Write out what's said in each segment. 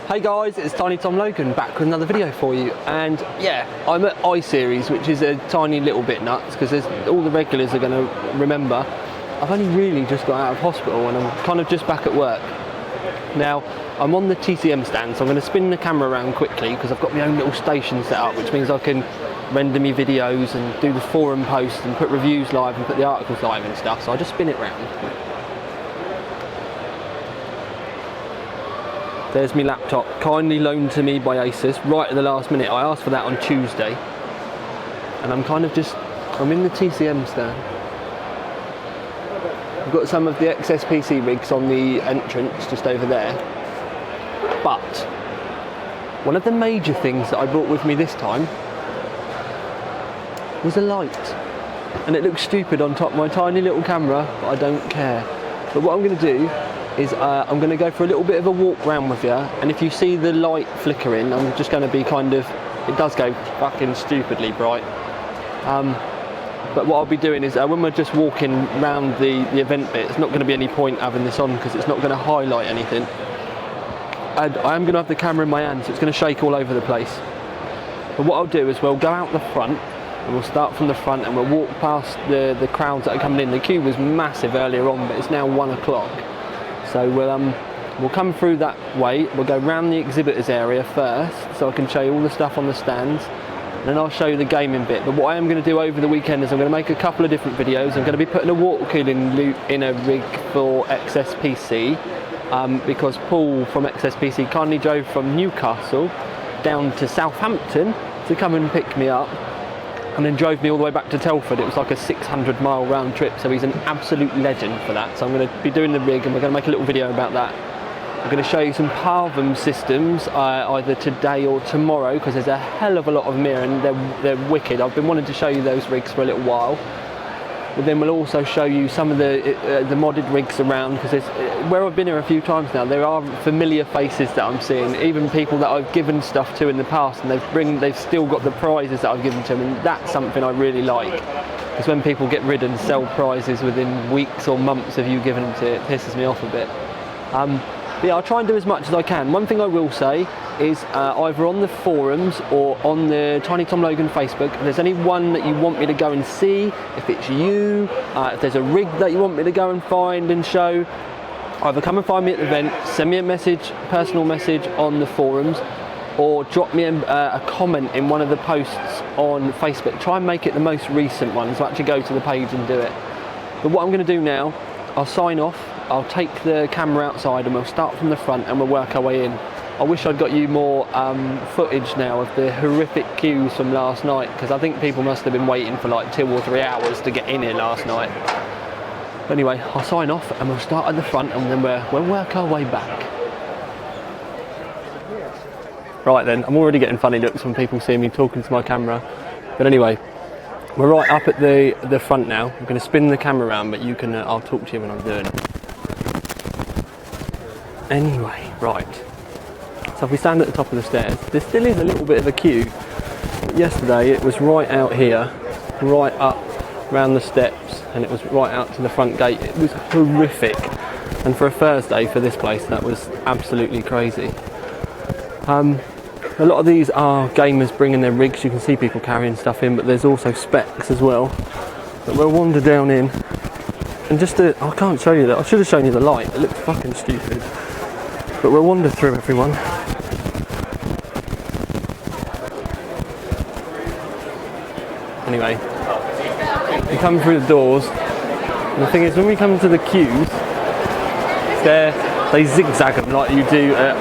Hey guys, it's Tiny Tom Logan back with another video for you, and yeah, I'm at iSeries, which is a tiny little bit nuts because all the regulars are going to remember I've only really just got out of hospital and I'm kind of just back at work. Now, I'm on the TCM stand, so I'm going to spin the camera around quickly because I've got my own little station set up, which means I can render me videos and do the forum posts and put reviews live and put the articles live and stuff, so I'll just spin it round. There's my laptop, kindly loaned to me by Asus right at the last minute. I asked for that on Tuesday. And I'm in the TCM stand. I've got some of the XSPC rigs on the entrance just over there. But one of the major things that I brought with me this time was a light. And it looks stupid on top of my tiny little camera, but I don't care. But what I'm going to do is I'm going to go for a little bit of a walk round with you, and if you see the light flickering, I'm just going to be it does go fucking stupidly bright. But what I'll be doing is when we're just walking round the event bit, it's not going to be any point having this on because it's not going to highlight anything. And I am going to have the camera in my hand, so it's going to shake all over the place. But what I'll do is we'll go out the front, and we'll start from the front and we'll walk past the crowds that are coming in. The queue was massive earlier on, but it's now 1 o'clock. So we'll come through that way, we'll go round the exhibitors area first, so I can show you all the stuff on the stands, and then I'll show you the gaming bit. But what I am going to do over the weekend is I'm going to make a couple of different videos. I'm going to be putting a water cooling loop in a rig for XSPC, because Paul from XSPC kindly drove from Newcastle down to Southampton to come and pick me up, and then drove me all the way back to Telford. It was like a 600-mile round trip, so he's an absolute legend for that. So I'm going to be doing the rig and we're going to make a little video about that. I'm going to show you some Parvum systems either today or tomorrow, because there's a hell of a lot of them here and they're wicked. I've been wanting to show you those rigs for a little while. But then we'll also show you some of the modded rigs around, because where I've been here a few times now, there are familiar faces that I'm seeing, even people that I've given stuff to in the past, and they've still got the prizes that I've given to them, and that's something I really like. Because when people get rid and sell prizes within weeks or months of you giving them to it, pisses me off a bit. But yeah, I'll try and do as much as I can. One thing I will say is either on the forums or on the Tiny Tom Logan Facebook, if there's any one that you want me to go and see, if it's you, if there's a rig that you want me to go and find and show, either come and find me at the event, send me a message, personal message on the forums, or drop me a comment in one of the posts on Facebook. Try and make it the most recent one, so actually go to the page and do it. But what I'm going to do now, I'll sign off, I'll take the camera outside and we'll start from the front and we'll work our way in. I wish I'd got you more footage now of the horrific queues from last night, because I think people must have been waiting for like 2 or 3 hours to get in here last night. But anyway, I'll sign off and we'll start at the front and then we'll work our way back. Right then, I'm already getting funny looks when people see me talking to my camera. But anyway, we're right up at the front now. I'm going to spin the camera around, but you can I'll talk to you when I'm doing it. Anyway, right. So if we stand at the top of the stairs, there still is a little bit of a queue. Yesterday it was right out here, right up round the steps, and it was right out to the front gate. It was horrific. And for a Thursday for this place, that was absolutely crazy. A lot of these are gamers bringing their rigs. You can see people carrying stuff in, but there's also specs as well. But we'll wander down in, and I can't show you that. I should have shown you the light. It looks fucking stupid. But we'll wander through everyone. Anyway, we come through the doors, and the thing is, when we come to the queues, they zigzag them like you do at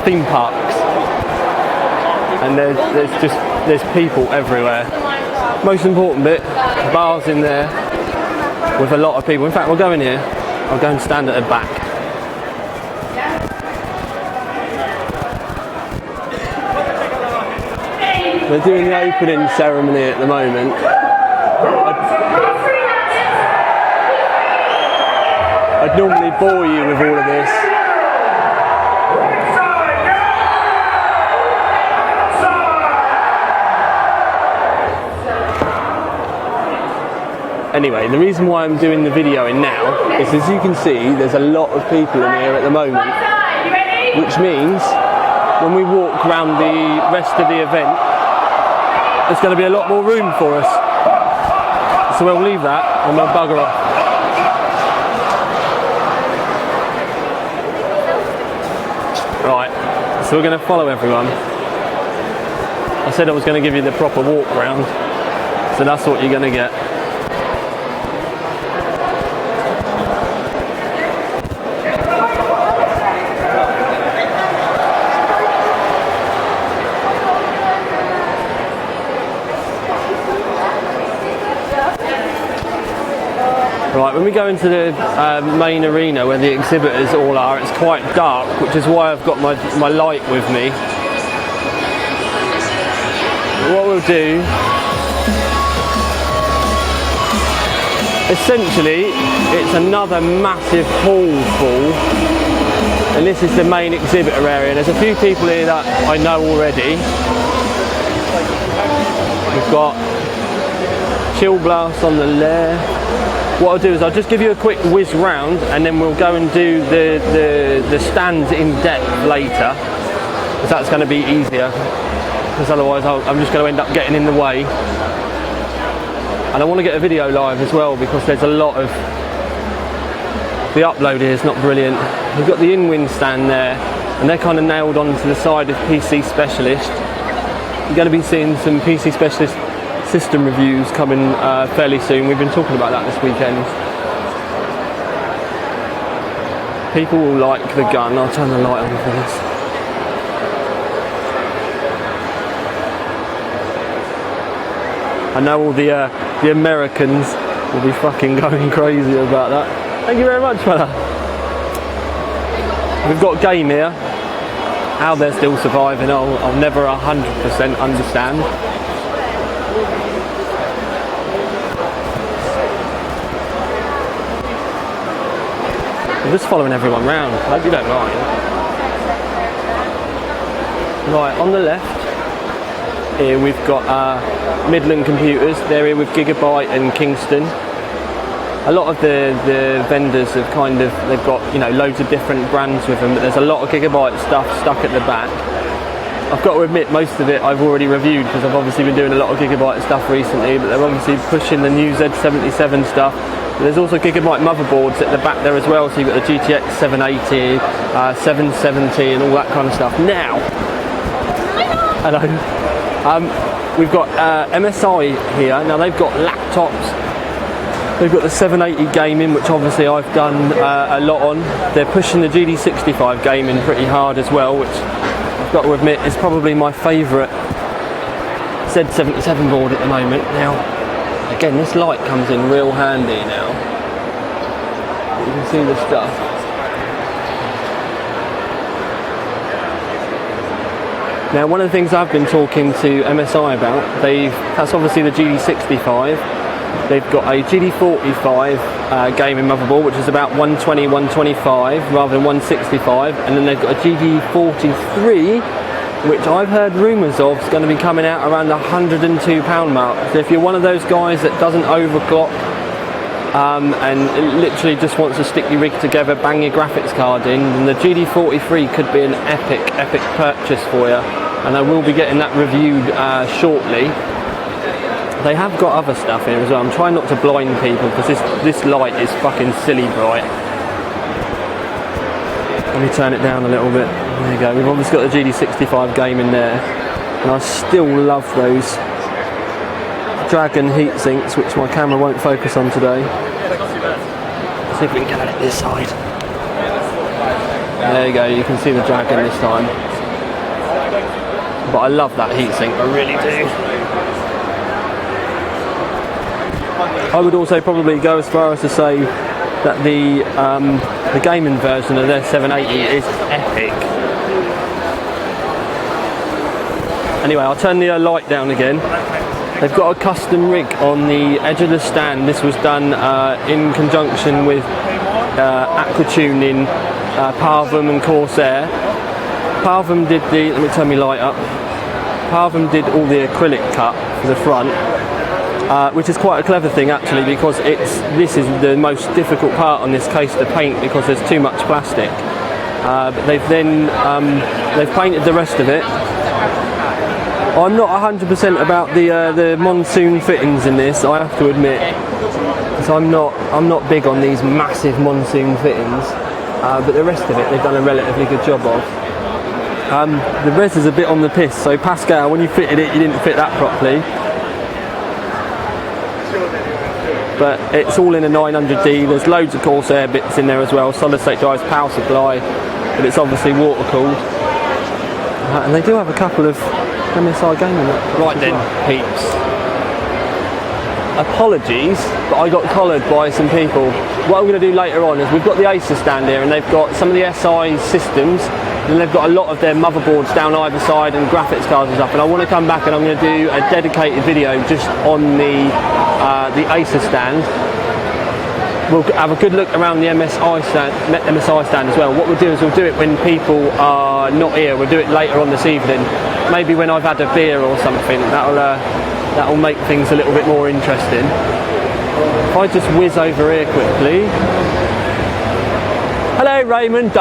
theme parks, and there's people everywhere. Most important bit, bars in there with a lot of people. In fact, we'll go in here. I'll go and stand at the back. They're doing the opening ceremony at the moment. I'd normally bore you with all of this. Anyway, the reason why I'm doing the video in now is, as you can see, there's a lot of people in here at the moment. which means when we walk around the rest of the event, there's going to be a lot more room for us. So we'll leave that and we'll bugger off. Right, so we're going to follow everyone. I said I was going to give you the proper walk round, so that's what you're going to get. Right, when we go into the main arena where the exhibitors all are, it's quite dark, which is why I've got my light with me. What we'll do, essentially, it's another massive hall full, and this is the main exhibitor area. There's a few people here that I know already. We've got Chill Blast on the left. What I'll do is I'll just give you a quick whiz round, and then we'll go and do the stands in depth later, because that's going to be easier, because otherwise I'm just going to end up getting in the way. And I want to get a video live as well, because there's a lot of, the upload here is not brilliant. We've got the in-wing stand there, and they're kind of nailed onto the side of PC Specialist. You're going to be seeing some PC Specialist system reviews coming fairly soon. We've been talking about that this weekend. People will like the gun. I'll turn the light on for this. I know all the Americans will be fucking going crazy about that. Thank you very much, fella. We've got game here. How they're still surviving, I'll never 100% understand. I'm just following everyone round. I hope you don't mind. Right, on the left here we've got Midland Computers. They're here with Gigabyte and Kingston. A lot of the vendors have they've got, you know, loads of different brands with them, but there's a lot of Gigabyte stuff stuck at the back. I've got to admit, most of it I've already reviewed, because I've obviously been doing a lot of Gigabyte stuff recently, but they're obviously pushing the new Z77 stuff. But there's also Gigabyte motherboards at the back there as well, so you've got the GTX 780, 770 and all that kind of stuff. Now, hello. We've got MSI here. Now they've got laptops. They've got the 780 gaming, which obviously I've done a lot on. They're pushing the GD65 gaming pretty hard as well, which I've got to admit is probably my favourite Z77 board at the moment. Now, again, this light comes in real handy now. You can see the stuff. Now, one of the things I've been talking to MSI about, that's obviously the GD65. They've got a GD45 gaming motherboard, which is about 120, 125 rather than 165, and then they've got a GD43, which I've heard rumours of is going to be coming out around the £102 mark. So if you're one of those guys that doesn't overclock and literally just wants to stick your rig together, bang your graphics card in, then the GD43 could be an epic purchase for you, and I will be getting that reviewed shortly. They have got other stuff here as well. I'm trying not to blind people, because this light is fucking silly bright. Let me turn it down a little bit. There you go. We've obviously got the GD65 game in there, and I still love those Dragon heat sinks, which my camera won't focus on today. Let's see if we can get it this side. There you go. You can see the Dragon this time. But I love that heat sink. I really do. I would also probably go as far as to say that the gaming version of their 780 is epic. Anyway, I'll turn the light down again. They've got a custom rig on the edge of the stand. This was done in conjunction with Aquatuning, Parvum and Corsair. Parvum did let me turn my light up. Parvum did all the acrylic cut for the front. Which is quite a clever thing actually, because this is the most difficult part on this case to paint, because there's too much plastic. but they've then they've painted the rest of it. I'm not 100% about the monsoon fittings in this, I have to admit. So I'm not big on these massive monsoon fittings, but the rest of it they've done a relatively good job of. The res is a bit on the piss, so Pascal, when you fitted it, you didn't fit that properly. But it's all in a 900D. There's loads of Corsair bits in there as well. Solid state drives, power supply, but it's obviously water cooled. And they do have a couple of MSI gaming laptops. Right then, peeps. Apologies, but I got collared by some people. What I'm going to do later on is we've got the Acer stand here, and they've got some of the SI systems, and they've got a lot of their motherboards down either side and graphics cards and stuff. And I want to come back and I'm going to do a dedicated video just on the Acer stand. We'll have a good look around the MSI stand as well. What we'll do is we'll do it when people are not here. We'll do it later on this evening, maybe when I've had a beer or something. That'll make things a little bit more interesting. If I just whiz over here quickly. Hello Raymond,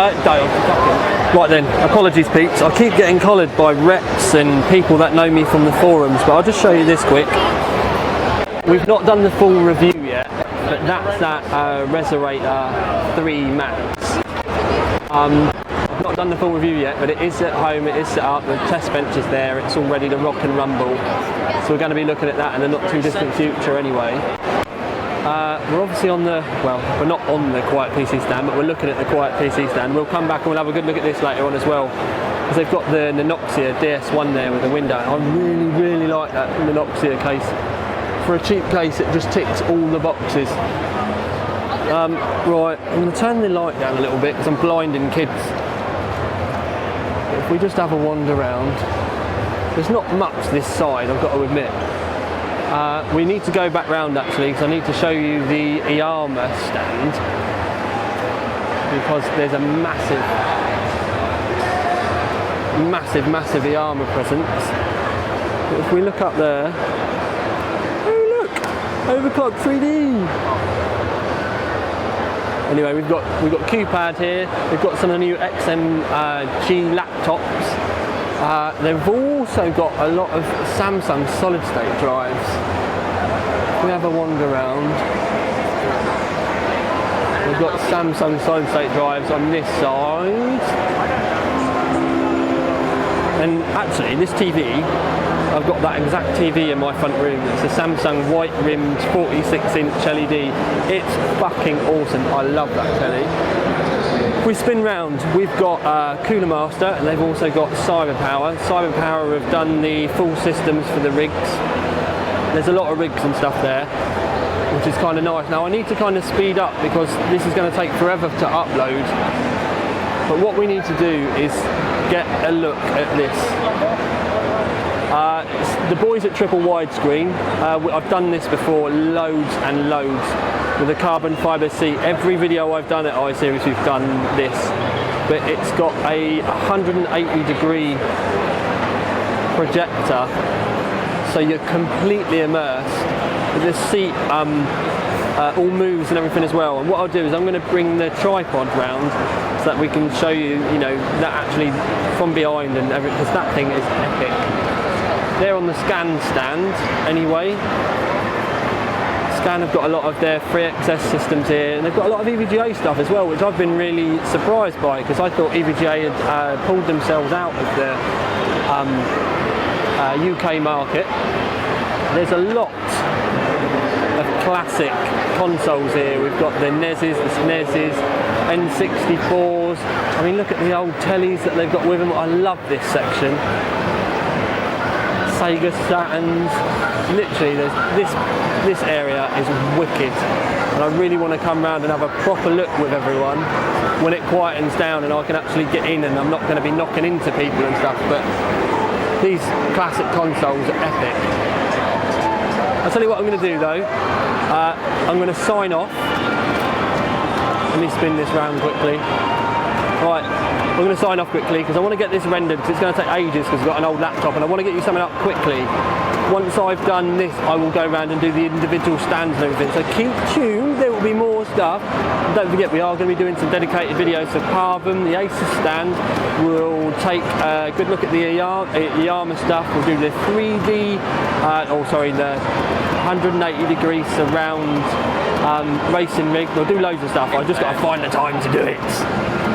Right then, apologies peeps, I keep getting collared by reps and people that know me from the forums, but I'll just show you this quick. We've not done the full review yet, but that's that Reserator 3 Max. I've not done the full review yet, but it is at home, it is set up, the test bench is there, it's all ready to rock and rumble. So we're going to be looking at that in the not too distant future anyway. We're obviously on the, well, we're not on the Quiet PC stand, but we're looking at the Quiet PC stand. We'll come back and we'll have a good look at this later on as well, because they've got the Nanoxia DS1 there with the window. I really like that Nanoxia case. For a cheap case, it just ticks all the boxes. Right, I'm going to turn the light down a little bit because I'm blinding kids. If we just have a wander around, there's not much this side, I've got to admit. We need to go back round actually, because I need to show you the Iama stand, because there's a massive Iama presence. But if we look up there, oh look, overclock 3D. Anyway, we've got QPad here. We've got some of the new XMG laptops. They've also got a lot of Samsung solid state drives. We have a wander around. We've got Samsung solid state drives on this side. And actually, this TV, I've got that exact TV in my front room. It's a Samsung white rimmed 46-inch LED. It's fucking awesome. I love that telly. If we spin round, we've got Cooler Master, and they've also got Cyberpower. Cyberpower have done the full systems for the rigs. There's a lot of rigs and stuff there, which is kind of nice. Now I need to kind of speed up because this is going to take forever to upload. But what we need to do is get a look at this. The boys at triple widescreen, I've done this before loads and loads with a carbon fibre seat. Every video I've done at iSeries we've done this, but it's got a 180-degree projector, so you're completely immersed. The seat all moves and everything as well. And what I'll do is I'm going to bring the tripod round so that we can show you, that actually from behind and everything, because that thing is epic. They're on the Scan stand anyway. Scan have got a lot of their free access systems here, and they've got a lot of EVGA stuff as well, which I've been really surprised by, because I thought EVGA had pulled themselves out of the UK market. There's a lot of classic consoles here. We've got the NESs, the SNESs, N64s. I mean, look at the old tellies that they've got with them. I love this section. Sega Saturns. Literally, this area is wicked, and I really want to come round and have a proper look with everyone when it quietens down and I can actually get in and I'm not going to be knocking into people and stuff. But these classic consoles are epic. I'll tell you what I'm going to do though. I'm going to sign off. Let me spin this round quickly. Right. I'm going to sign off quickly because I want to get this rendered because it's going to take ages because I've got an old laptop and I want to get you something up quickly. Once I've done this, I will go around and do the individual stands and everything. So keep tuned, there will be more stuff. And don't forget, we are going to be doing some dedicated videos for Parvum, the Asus stand. We'll take a good look at the Yama stuff. We'll do the 3D, the 180 degree surround racing rig. We'll do loads of stuff. I've just got to find the time to do it.